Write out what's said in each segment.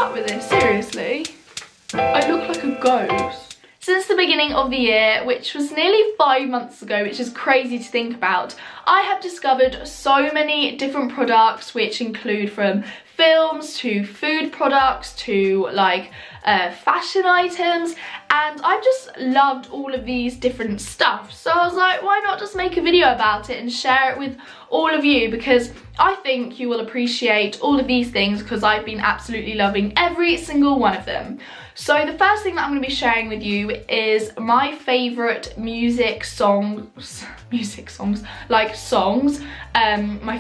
start with this, seriously. I look like a ghost. Since the beginning of the year, which was nearly 5 months ago, which is crazy to think about, I have discovered so many different products, which include from films to food products to like fashion items, and I've just loved all of these different stuff. So I was like, why not just make a video about it and share it with all of you, because I think you will appreciate all of these things because I've been absolutely loving every single one of them. So the first thing that I'm going to be sharing with you is my favourite music songs, my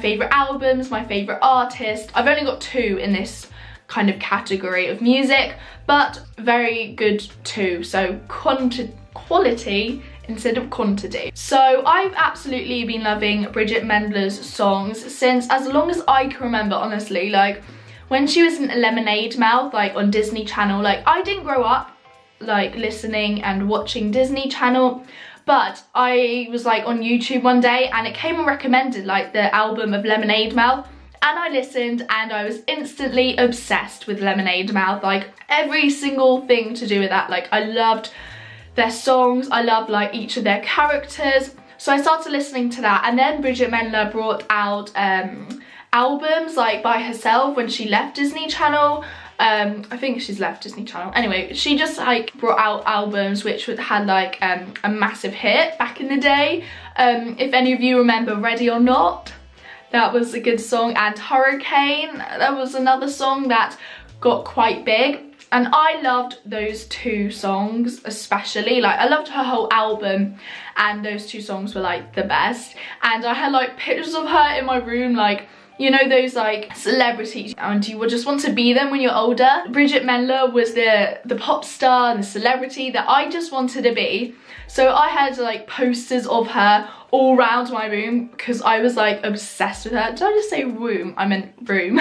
favourite albums, my favourite artists. I've only got 2 in this kind of category of music, but very good too, so quality instead of quantity. So I've absolutely been loving Bridgit Mendler's songs since as long as I can remember, honestly. Like when she was in Lemonade Mouth, like on Disney Channel, like I didn't grow up like listening and watching Disney Channel, but I was like on YouTube one day and it came and recommended like the album of Lemonade Mouth, and I listened and I was instantly obsessed with Lemonade Mouth. Like every single thing to do with that, like I loved their songs, I loved like each of their characters. So I started listening to that, and then Bridgit Mendler brought out albums like by herself when she left Disney Channel. I think she's left Disney Channel. Anyway, she just like brought out albums which had like a massive hit back in the day. If any of you remember Ready or Not, that was a good song, and Hurricane, that was another song that got quite big. And I loved those 2 songs especially. Like I loved her whole album, and those 2 songs were like the best. And I had like pictures of her in my room, like, you know, those like celebrities and you would just want to be them when you're older. Bridgit Mendler was the pop star and the celebrity that I just wanted to be. So I had like posters of her all around my room because I was like obsessed with her. Did I just say room? I meant room.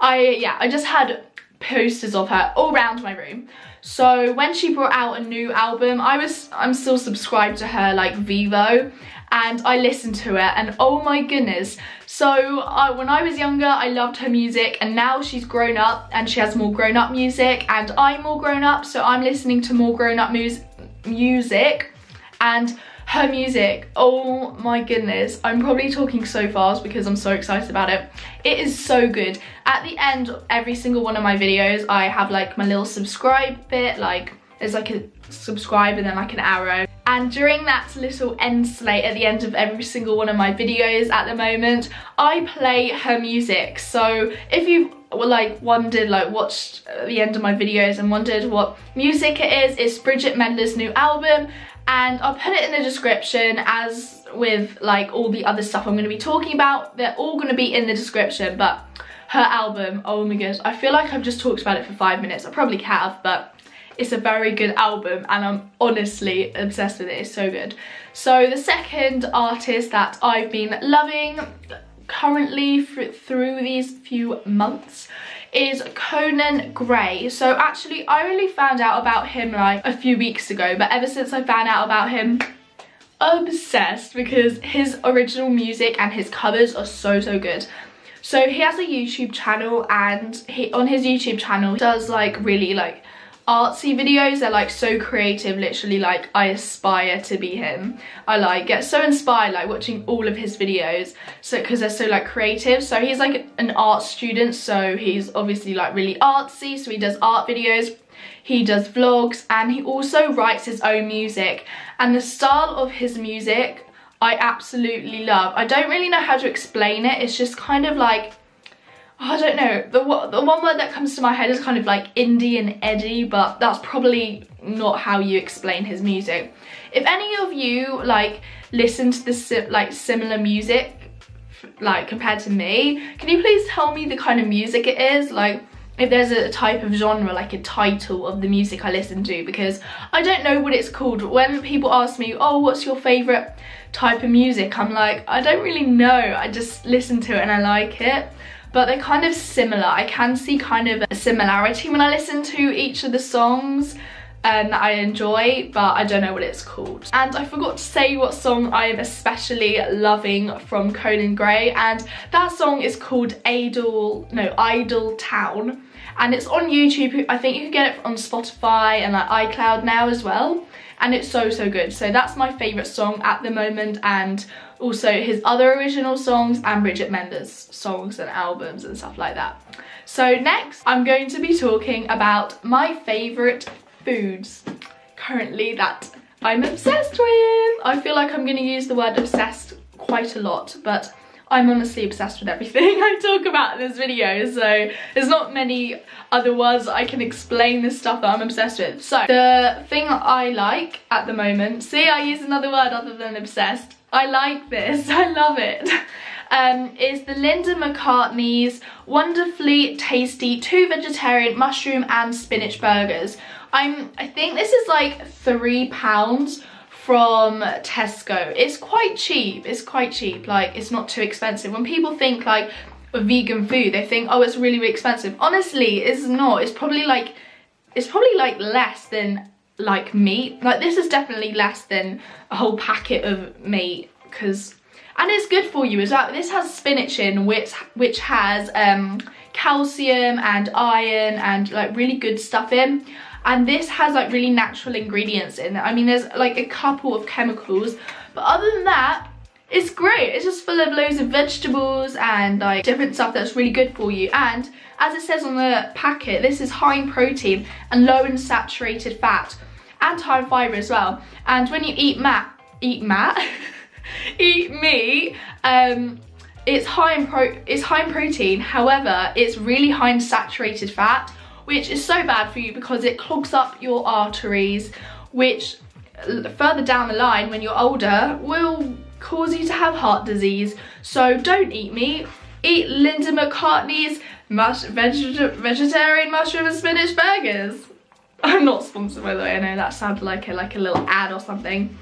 I just had posters of her all around my room. So when she brought out a new album, I'm still subscribed to her like Vivo, and I listened to it, and oh my goodness. So when I was younger I loved her music, and now she's grown up and she has more grown-up music, and I'm more grown up, so I'm listening to more grown-up music. And her music, oh my goodness, I'm probably talking so fast because I'm so excited about it. It is so good. At the end of every single one of my videos I have like my little subscribe bit, like there's like a subscribe and then like an arrow, and during that little end slate at the end of every single one of my videos at the moment, I play her music. So if you've like wondered, like watched the end of my videos and wondered what music it is, it's Bridgit Mendler's new album, and I'll put it in the description, as with like all the other stuff I'm going to be talking about. They're all going to be in the description, but her album, oh my gosh, I feel like I've just talked about it for 5 minutes. I probably have, but it's a very good album and I'm honestly obsessed with it. It's so good. So the second artist that I've been loving currently through these few months is Conan Gray. So actually I only found out about him like a few weeks ago, but ever since I found out about him, obsessed, because his original music and his covers are so good. So he has a YouTube channel, and on his YouTube channel he does like really like artsy videos. They're like so creative, literally like I aspire to be him. I like get so inspired like watching all of his videos, so because they're so like creative. So he's like an art student, so he's obviously like really artsy, so he does art videos, he does vlogs, and he also writes his own music. And the style of his music I absolutely love. I don't really know how to explain it. It's just kind of like, I don't know, the one word that comes to my head is kind of like indie and edgy, but that's probably not how you explain his music. If any of you like listen to this like similar music like compared to me, can you please tell me the kind of music it is? Like if there's a type of genre, like a title of the music I listen to, because I don't know what it's called. When people ask me, oh, what's your favourite type of music, I'm like, I don't really know, I just listen to it and I like it. But they're kind of similar. I can see kind of a similarity when I listen to each of the songs that I enjoy, but I don't know what it's called. And I forgot to say what song I am especially loving from Conan Gray, and that song is called Idle Town. and it's on YouTube. I think you can get it on Spotify and like iCloud now as well, and it's so good. So that's my favourite song at the moment, and also his other original songs and Bridgit Mendler's songs and albums and stuff like that. So next I'm going to be talking about my favourite foods currently that I'm obsessed with. I feel like I'm going to use the word obsessed quite a lot, but I'm honestly obsessed with everything I talk about in this video, so there's not many other words I can explain this stuff that I'm obsessed with. So the thing that I like at the moment, see, I use another word other than obsessed. I like this, I love it. Is the Linda McCartney's wonderfully tasty 2 vegetarian mushroom and spinach burgers. I think this is like £3 from Tesco. It's quite cheap, like it's not too expensive. When people think like of vegan food, they think, oh, it's really expensive. Honestly, it's not. It's probably like less than like meat. Like this is definitely less than a whole packet of meat, and it's good for you as well. This has spinach in, which has calcium and iron and like really good stuff in. And this has like really natural ingredients in it. I mean, there's like a couple of chemicals, but other than that, it's great. It's just full of loads of vegetables and like different stuff that's really good for you. And as it says on the packet, this is high in protein and low in saturated fat and high in fiber as well. And when you eat meat, it's high in protein. However, it's really high in saturated fat, which is so bad for you because it clogs up your arteries, which further down the line when you're older will cause you to have heart disease. So don't eat meat. Eat Linda McCartney's vegetarian mushroom and spinach burgers. I'm not sponsored, by the way. I know that sounded like a little ad or something.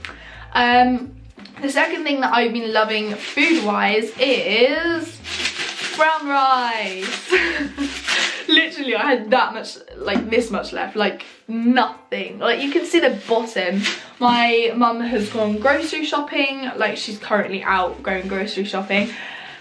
The second thing that I've been loving food-wise is brown rice. Literally, I had that much, like this much left, like nothing. Like you can see the bottom. My mum has gone grocery shopping, like she's currently out going grocery shopping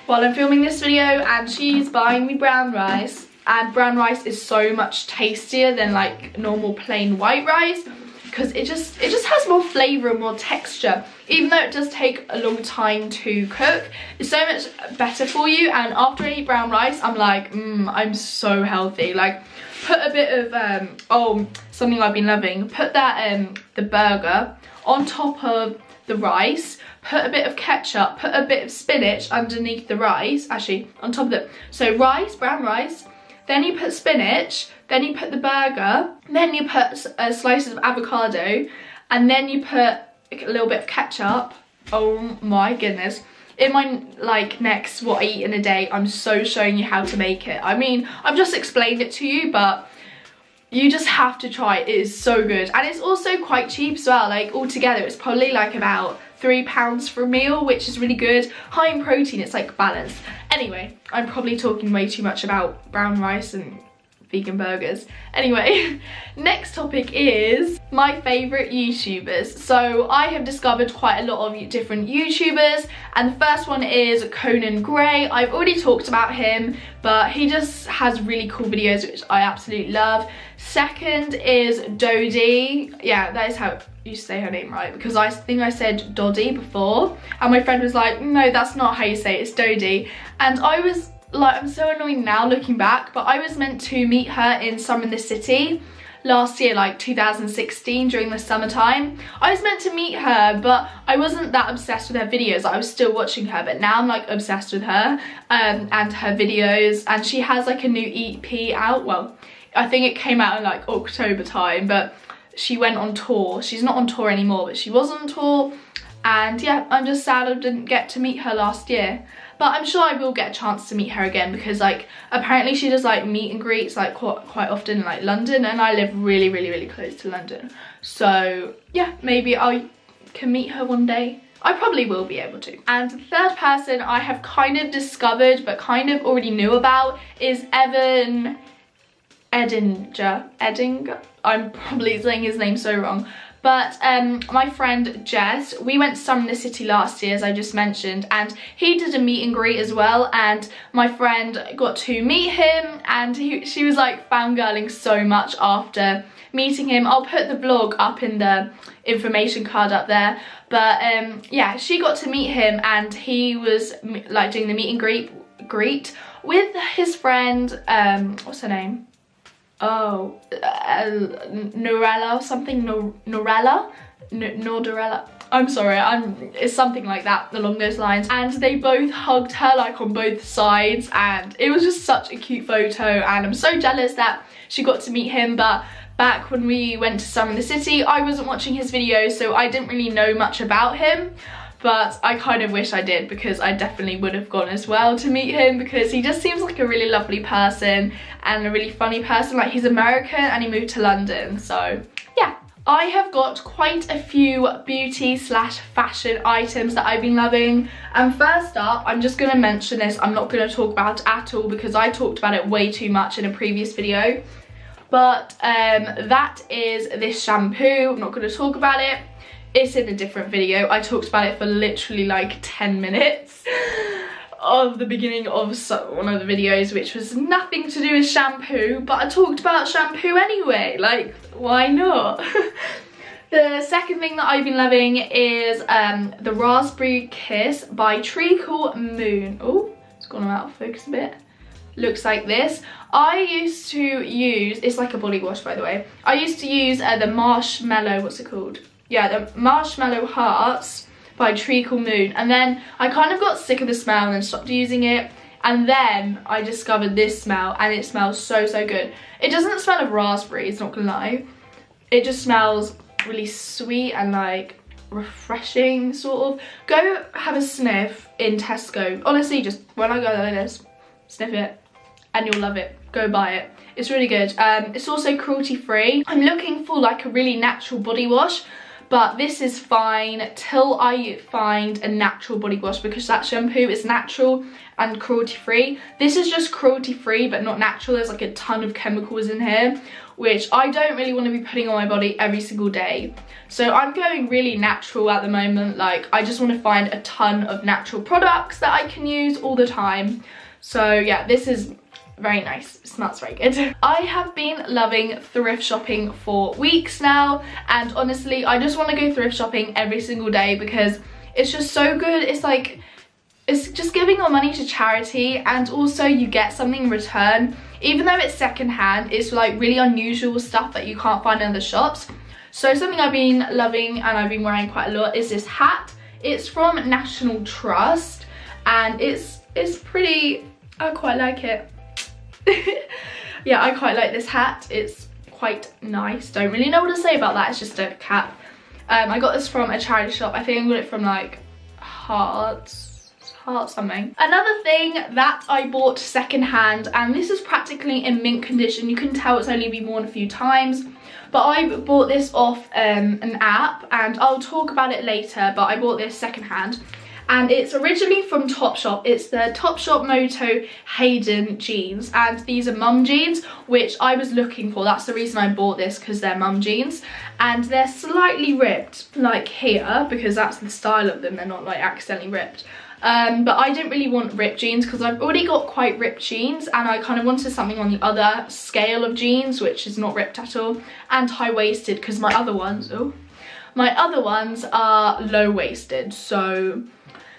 while I'm filming this video, and she's buying me brown rice. And brown rice is so much tastier than like normal plain white rice, because it just has more flavour and more texture. Even though it does take a long time to cook, it's so much better for you. And after I eat brown rice, I'm like, I'm so healthy. Like, put a bit of, something I've been loving, put that, the burger on top of the rice, put a bit of ketchup, put a bit of spinach underneath the rice, actually, on top of it. So rice, brown rice, then you put spinach, then you put the burger, then you put slices of avocado, and then you put a little bit of ketchup. Oh my goodness. In my like next what I eat in a day, I'm so showing you how to make it. I mean, I've just explained it to you, but you just have to try it. It is so good, and it's also quite cheap as well. Like altogether it's probably like about £3 for a meal, which is really good. High in protein, it's like balanced. Anyway, I'm probably talking way too much about brown rice and vegan burgers. Anyway, next topic is my favourite YouTubers. So I have discovered quite a lot of different YouTubers, and the first one is Conan Gray. I've already talked about him, but he just has really cool videos which I absolutely love. Second is Dodie. Yeah, that is how you say her name, right? Because I think I said Dodie before, and my friend was like, no, that's not how you say it, it's Dodie. And I was like, I'm so annoyed now looking back, but I was meant to meet her in Summer in the City last year, like 2016, during the summertime. I was meant to meet her, but I wasn't that obsessed with her videos. I was still watching her, but now I'm like obsessed with her and her videos. And she has like a new EP out. Well, I think it came out in like October time, but she went on tour. She's not on tour anymore, but she was on tour. And yeah, I'm just sad I didn't get to meet her last year. But I'm sure I will get a chance to meet her again, because like apparently she does like meet and greets like quite often in like London, and I live really close to London. So yeah, maybe I can meet her one day. I probably will be able to. And the third person I have kind of discovered but kind of already knew about is Edinger. I'm probably saying his name so wrong. But my friend Jess, we went to Summer in the City last year, as I just mentioned, and he did a meet and greet as well, and my friend got to meet him, and she was like fangirling so much after meeting him. I'll put the vlog up in the information card up there, but yeah, she got to meet him, and he was like doing the meet and greet with his friend, what's her name? Oh, Norella or something, Norella? I'm sorry, it's something like that, along those lines. And they both hugged her like on both sides, and it was just such a cute photo, and I'm so jealous that she got to meet him. But back when we went to Summer in the City, I wasn't watching his videos, so I didn't really know much about him. But I kind of wish I did, because I definitely would have gone as well to meet him, because he just seems like a really lovely person and a really funny person. Like, he's American and he moved to London, so yeah. I have got quite a few beauty slash fashion items that I've been loving. And first up, I'm just going to mention this. I'm not going to talk about it at all because I talked about it way too much in a previous video. But that is this shampoo. I'm not going to talk about it. It's in a different video. I talked about it for literally like 10 minutes of the beginning of one of the videos, which was nothing to do with shampoo, but I talked about shampoo anyway, like, why not? The second thing that I've been loving is the Raspberry Kiss by Treacle Moon. Oh, it's gone out of focus a bit. Looks like this. I used to use, it's like a body wash by the way, I used to use the marshmallow, what's it called? Yeah, the Marshmallow Hearts by Treacle Moon, and then I kind of got sick of the smell and stopped using it, and then I discovered this smell, and it smells so good. It doesn't smell of raspberries, not gonna lie. It just smells really sweet and like refreshing, sort of. Go have a sniff in Tesco. Honestly, just when I go like this, sniff it and you'll love it. Go buy it. It's really good. It's also cruelty free. I'm looking for like a really natural body wash, but this is fine till I find a natural body wash, because that shampoo is natural and cruelty free. This is just cruelty free but not natural. There's like a ton of chemicals in here, which I don't really want to be putting on my body every single day. So I'm going really natural at the moment. Like, I just want to find a ton of natural products that I can use all the time. So yeah, this is very nice. It smells very good. I have been loving thrift shopping for weeks now, and honestly I just want to go thrift shopping every single day because it's just so good. It's like, it's just giving your money to charity, and also you get something in return. Even though it's secondhand, it's like really unusual stuff that you can't find in the shops. So something I've been loving and I've been wearing quite a lot is this hat. It's from National Trust, and it's pretty, I quite like it. Yeah, I quite like this hat. It's quite nice. Don't really know what to say about that. It's just a cap. I got this from a charity shop. I think I got it from like Heart something. Another thing that I bought secondhand, and this is practically in mint condition. You can tell it's only been worn a few times, but I bought this off an app, and I'll talk about it later, but I bought this secondhand. And it's originally from Topshop. It's the Topshop Moto Hayden jeans, and these are mum jeans, which I was looking for. That's the reason I bought this, because they're mum jeans, and they're slightly ripped, like here, because that's the style of them. They're not like accidentally ripped. But I didn't really want ripped jeans because I've already got quite ripped jeans, and I kind of wanted something on the other scale of jeans, which is not ripped at all, and high-waisted, because my other ones are low-waisted. So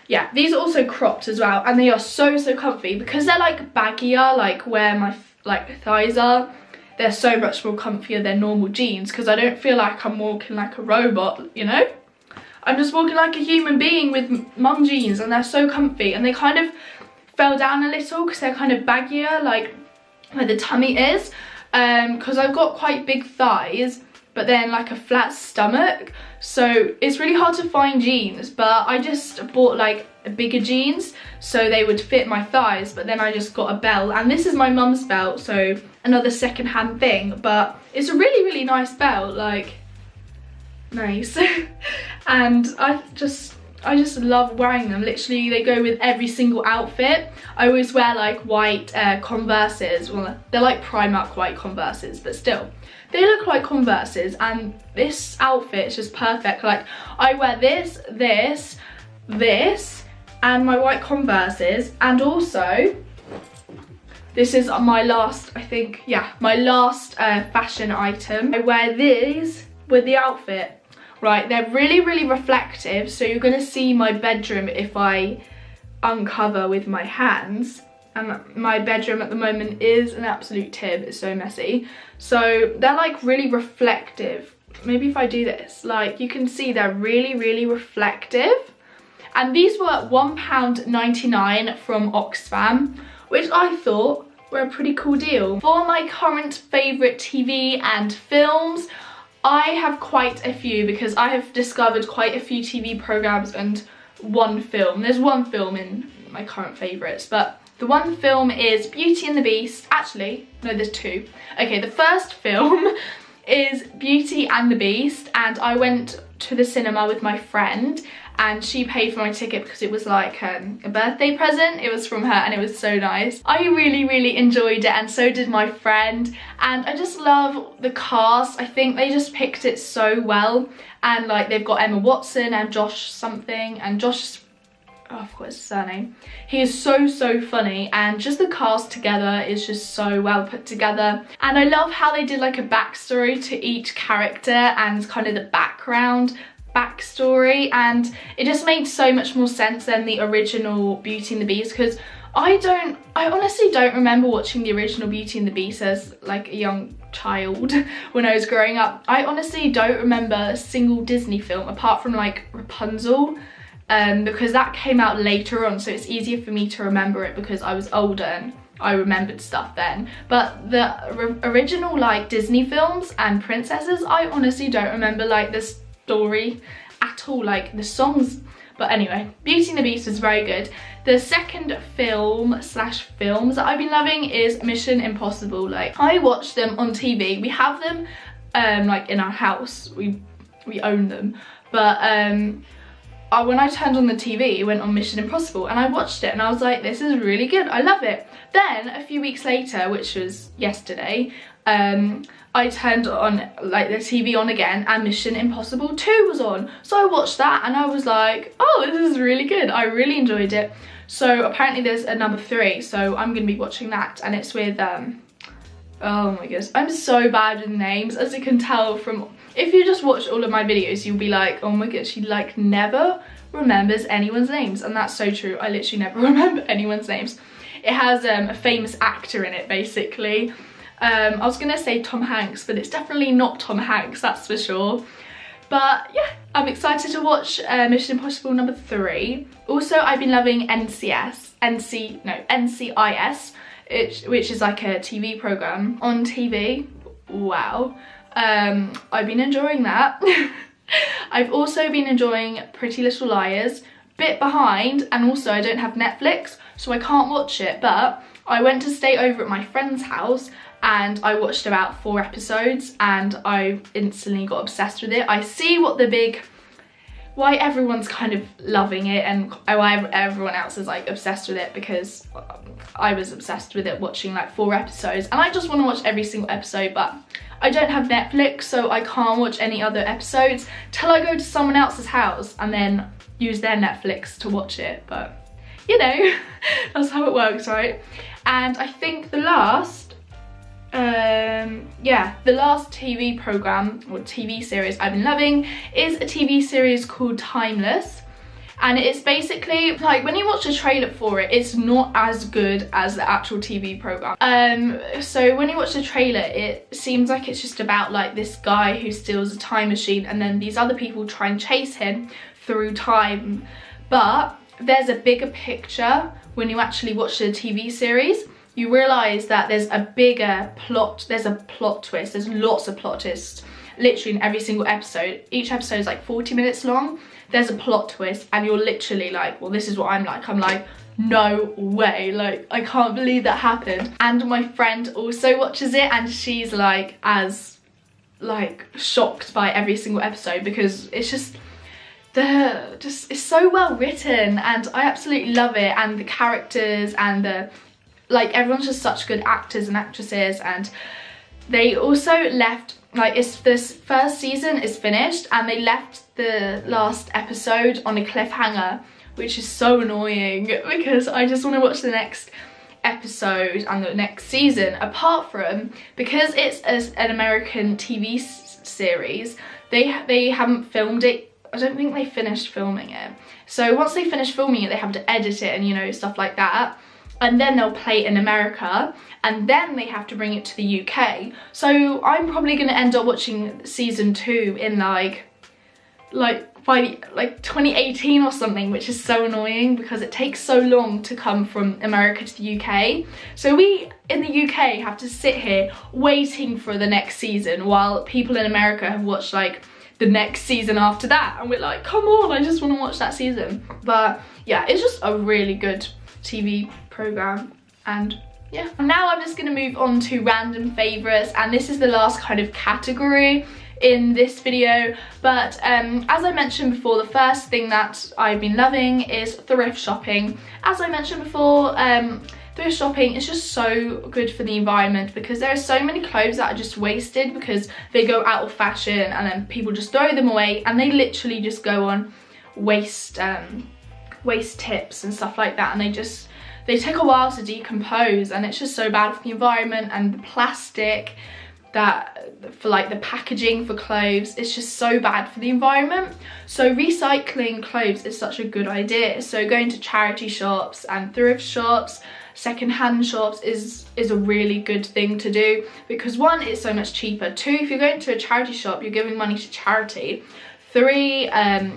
yeah, these are also cropped as well, and they are so comfy because they're like baggier, like where my thighs are. They're so much more comfier than normal jeans, because I don't feel like I'm walking like a robot, you know? I'm just walking like a human being with mum jeans, and they're so comfy, and they kind of fell down a little because they're kind of baggier, like where the tummy is, because I've got quite big thighs but then like a flat stomach, so it's really hard to find jeans. But I just bought like bigger jeans so they would fit my thighs, but then I just got a belt, and this is my mum's belt, so another second-hand thing, but it's a really nice belt, like nice. And I just I just love wearing them. Literally, they go with every single outfit. I always wear like white Converses. Well, they're like Primark white Converses, but still. They look like Converses, and this outfit is just perfect. Like, I wear this, this, this, and my white Converses, and also, this is my last, I think, yeah, my last fashion item. I wear these with the outfit. Right, they're really, really reflective, so you're gonna see my bedroom if I uncover with my hands. And my bedroom at the moment is an absolute tib, it's so messy. So they're like really reflective. Maybe if I do this, like you can see they're really, really reflective. And these were £1.99 from Oxfam, which I thought were a pretty cool deal. For my current favourite TV and films, I have quite a few because I have discovered quite a few TV programmes and one film. There's one film in my current favourites, but the one film is Beauty and the Beast. Actually, no, there's two. Okay, the first film is Beauty and the Beast, and I went to the cinema with my friend, and she paid for my ticket because it was like a birthday present. It was from her, and it was so nice. I really, really enjoyed it, and so did my friend, and I just love the cast. I think they just picked it so well, and like they've got Emma Watson and Josh something, and Josh, oh, I forgot his surname. He is so, so funny, and just the cast together is just so well put together. And I love how they did like a backstory to each character and kind of the backstory, and it just made so much more sense than the original Beauty and the Beast, because I honestly don't remember watching the original Beauty and the Beast as like a young child when I was growing up. I honestly don't remember a single Disney film apart from like Rapunzel, because that came out later on, so it's easier for me to remember it because I was older and I remembered stuff then. But the original like Disney films and princesses, I honestly don't remember like the story at all, like the songs. But anyway, Beauty and the Beast was very good. The second film/films that I've been loving is Mission Impossible. Like, I watch them on TV. We have them like in our house. We own them. But when I turned on the TV, it went on Mission Impossible, and I watched it and I was like, this is really good, I love it. Then a few weeks later, which was yesterday, I turned on like the TV on again, and Mission Impossible 2 was on. So I watched that and I was like, oh, this is really good. I really enjoyed it. So apparently there's a number 3, so I'm gonna be watching that, and it's with oh my goodness, I'm so bad with names, as you can tell from, if you just watch all of my videos, you'll be like, oh my gosh, she like never remembers anyone's names. And that's so true, I literally never remember anyone's names. It has a famous actor in it, basically. I was gonna say Tom Hanks, but it's definitely not Tom Hanks, that's for sure. But yeah, I'm excited to watch Mission Impossible number 3. Also, I've been loving NCIS, which is like a TV program on TV. Wow. I've been enjoying that. I've also been enjoying Pretty Little Liars. Bit behind, and also I don't have Netflix, so I can't watch it, but I went to stay over at my friend's house and I watched about 4 episodes and I instantly got obsessed with it. I see why everyone's kind of loving it and why everyone else is like obsessed with it, because I was obsessed with it watching like 4 episodes, and I just want to watch every single episode, but I don't have Netflix, so I can't watch any other episodes till I go to someone else's house and then use their Netflix to watch it. But you know, that's how it works, right? And I think the last TV program or TV series I've been loving is a TV series called Timeless. And it's basically like, when you watch a trailer for it, it's not as good as the actual TV program. So when you watch the trailer, it seems like it's just about like this guy who steals a time machine, and then these other people try and chase him through time. But there's a bigger picture when you actually watch the TV series. You realise that there's a bigger plot, there's a plot twist, there's lots of plot twists, literally in every single episode. Each episode is like 40 minutes long. There's a plot twist, and you're literally like, well, this is what I'm like, no way, like, I can't believe that happened. And my friend also watches it, and she's like as like shocked by every single episode, because it's just, it's so well written, and I absolutely love it, and the characters and the, like, everyone's just such good actors and actresses. And they also left, like, this first season is finished and they left the last episode on a cliffhanger, which is so annoying because I just want to watch the next episode and the next season. Apart from, because it's an American TV series, they haven't filmed it. I don't think they finished filming it. So once they finish filming it, they have to edit it and, you know, stuff like that. And then they'll play it in America, and then they have to bring it to the UK. So I'm probably going to end up watching season 2 in by 2018 or something, which is so annoying because it takes so long to come from America to the UK. So we in the UK have to sit here waiting for the next season, while people in America have watched like the next season after that, and we're like, come on, I just want to watch that season. But yeah, it's just a really good TV program. And yeah, now I'm just going to move on to random favorites, and this is the last kind of category in this video. But as I mentioned before, the first thing that I've been loving is thrift shopping. As I mentioned before, thrift shopping is just so good for the environment, because there are so many clothes that are just wasted because they go out of fashion and then people just throw them away, and they literally just go on waste tips and stuff like that, and they take a while to decompose, and it's just so bad for the environment. And the plastic that for like the packaging for clothes, it's just so bad for the environment. So recycling clothes is such a good idea. So going to charity shops and thrift shops, second-hand shops is a really good thing to do, because 1, it's so much cheaper. 2, if you're going to a charity shop, you're giving money to charity. 3,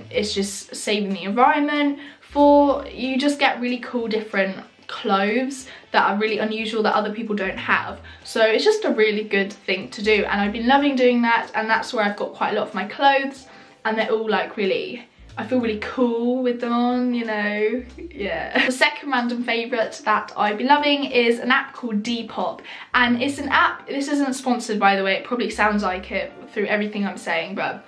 it's just saving the environment. 4, you just get really cool different clothes that are really unusual that other people don't have. So it's just a really good thing to do, and I've been loving doing that, and that's where I've got quite a lot of my clothes, and they're all like really, I feel really cool with them on, you know. Yeah. The second random favourite that I've been loving is an app called Depop, and it's an app, this isn't sponsored by the way, it probably sounds like it through everything I'm saying, but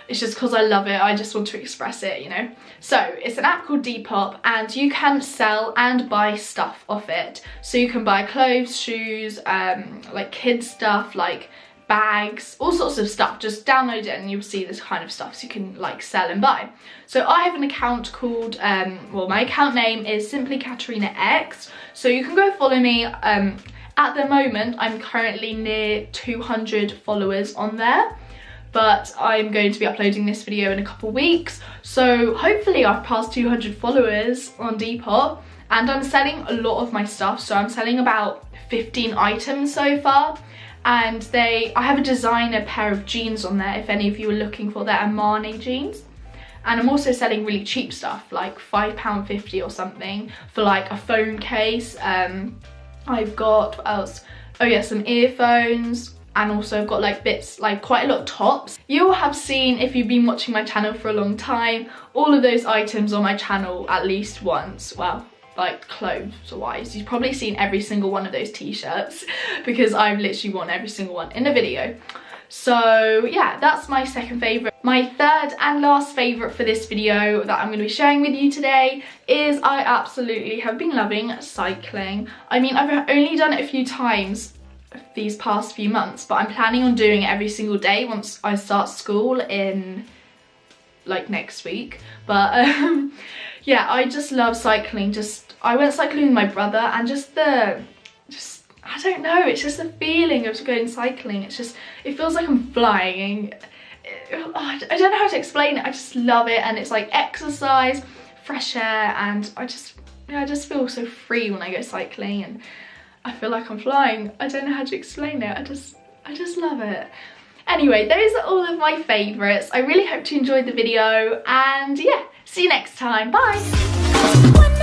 it's just because I love it, I just want to express it, you know. So it's an app called Depop, and you can sell and buy stuff off it. So you can buy clothes, shoes, like kids stuff, like bags, all sorts of stuff. Just download it and you'll see this kind of stuff, so you can like sell and buy. So I have an account called, well, my account name is Simply Katerina X, so you can go follow me. At the moment, I'm currently near 200 followers on there, but I'm going to be uploading this video in a couple weeks, so hopefully I've passed 200 followers on Depop, and I'm selling a lot of my stuff. So I'm selling about 15 items so far, and I have a designer pair of jeans on there if any of you are looking for that, Armani jeans. And I'm also selling really cheap stuff, like £5.50 or something for like a phone case. I've got, what else? Oh yeah, some earphones. And also I've got like bits, like quite a lot of tops. You'll have seen, if you've been watching my channel for a long time, all of those items on my channel at least once. Well, like clothes wise, you've probably seen every single one of those t-shirts because I've literally worn every single one in a video. So yeah, that's my second favourite. My third and last favourite for this video that I'm going to be sharing with you today is I absolutely have been loving cycling. I mean, I've only done it a few times these past few months, but I'm planning on doing it every single day once I start school in like next week. But yeah, I just love cycling. I went cycling with my brother, and I don't know, it's just the feeling of going cycling. It feels like I'm flying. I don't know how to explain it. I just love it, and it's like exercise, fresh air, and I just feel so free when I go cycling, and I feel like I'm flying. I don't know how to explain it. I just love it. Anyway, those are all of my favourites. I really hope you enjoyed the video, and yeah, see you next time. Bye.